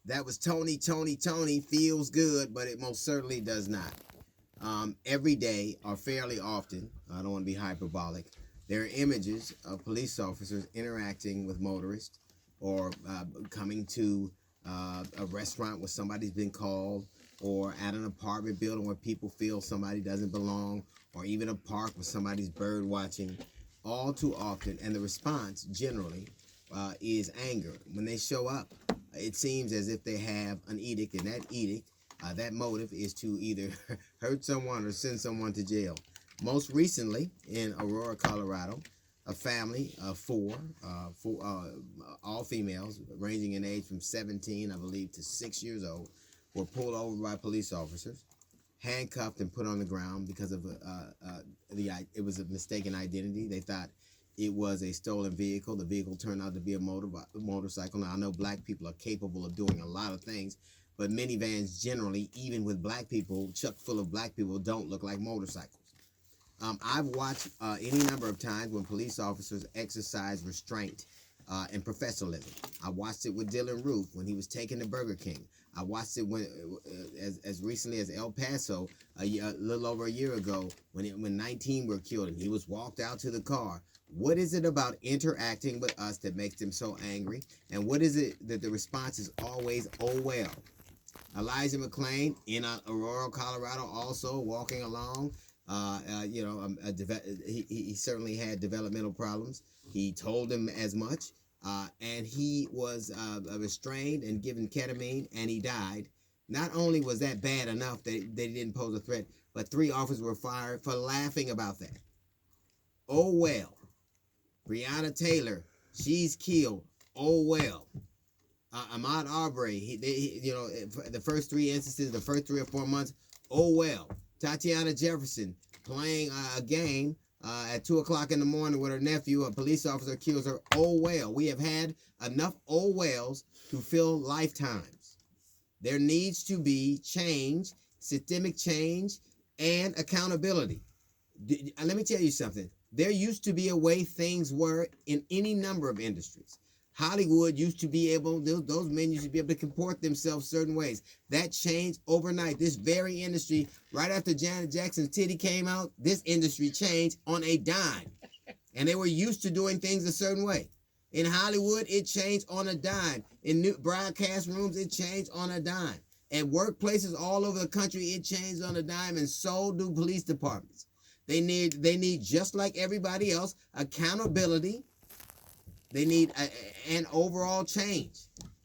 That was Tony, Tony, Tony. Feels good, but it most certainly does not. Every day, or fairly often, I don't want to be hyperbolic, there are images of police officers interacting with motorists or coming to a restaurant where somebody's been called, or at an apartment building where people feel somebody doesn't belong, or even a park where somebody's bird watching, all too often. And the response generally is anger. When they show up, it seems as if they have an edict, and that edict, that motive is to either hurt someone or send someone to jail. Most recently, in Aurora, Colorado, a family of four, all females, ranging in age from 17, I believe, to 6 years old, were pulled over by police officers, handcuffed and put on the ground because of it was a mistaken identity. They thought it was a stolen vehicle. The vehicle turned out to be a motorcycle. Now, I know black people are capable of doing a lot of things, but minivans generally, even with black people, chock full of black people, don't look like motorcycles. I've watched any number of times when police officers exercise restraint and professionalism. I watched it with Dylan Roof when he was taken to Burger King. I watched it when, as recently as El Paso, a little over a year ago, when 19 were killed and he was walked out to the car. What is it about interacting with us that makes them so angry? And what is it that the response is always, oh, well? Elijah McClain in Aurora, Colorado, also walking along. He certainly had developmental problems. He told them as much, and he was restrained and given ketamine, and he died. Not only was that bad enough that they didn't pose a threat, but 3 officers were fired for laughing about that. Oh, well. Breonna Taylor, she's killed. Oh, well. Ahmaud Arbery, the first 3 instances, the first 3 or 4 months, oh, well. Tatiana Jefferson playing a game at 2 o'clock in the morning with her nephew. A police officer kills her. Oh, well. We have had enough oh, wells to fill lifetimes. There needs to be change, systemic change, and accountability. Let me tell you something. There used to be a way things were in any number of industries. Hollywood used to be able, those men used to be able to comport themselves certain ways. That changed overnight. This very industry, right after Janet Jackson's titty came out, this industry changed on a dime. And they were used to doing things a certain way. In Hollywood, it changed on a dime. In new broadcast rooms, it changed on a dime. At workplaces all over the country, it changed on a dime, and so do police departments. They need just like everybody else, accountability. They need an overall change.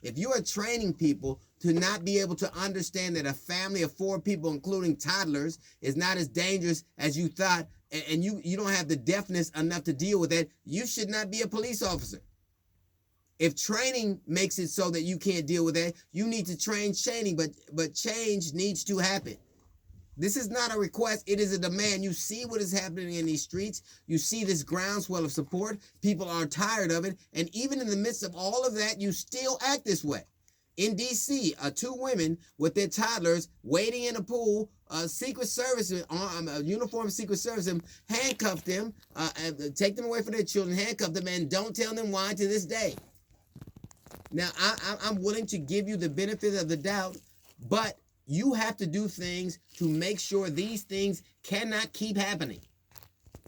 If you are training people to not be able to understand that a family of 4 people, including toddlers, is not as dangerous as you thought, and you don't have the deafness enough to deal with that, you should not be a police officer. If training makes it so that you can't deal with that, you need to train training, but change needs to happen. This is not a request, it is a demand. You see what is happening in these streets. You see this groundswell of support. People are tired of it. And even in the midst of all of that, you still act this way. In D.C., 2 women with their toddlers waiting in a pool, Secret Service, a uniformed Secret Service, handcuffed them, take them away from their children, handcuff them, and don't tell them why to this day. Now, I'm willing to give you the benefit of the doubt, but you have to do things to make sure these things cannot keep happening.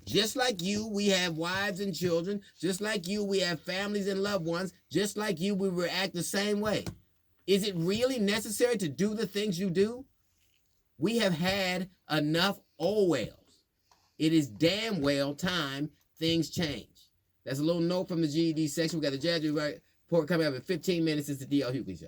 Just like you, we have wives and children. Just like you, we have families and loved ones. Just like you, we react the same way. Is it really necessary to do the things you do? We have had enough oh wells. It is damn well time things change. That's a little note from the GED section. We got the Jazz Report coming up in 15 minutes. It's the D.L. Hughley Show.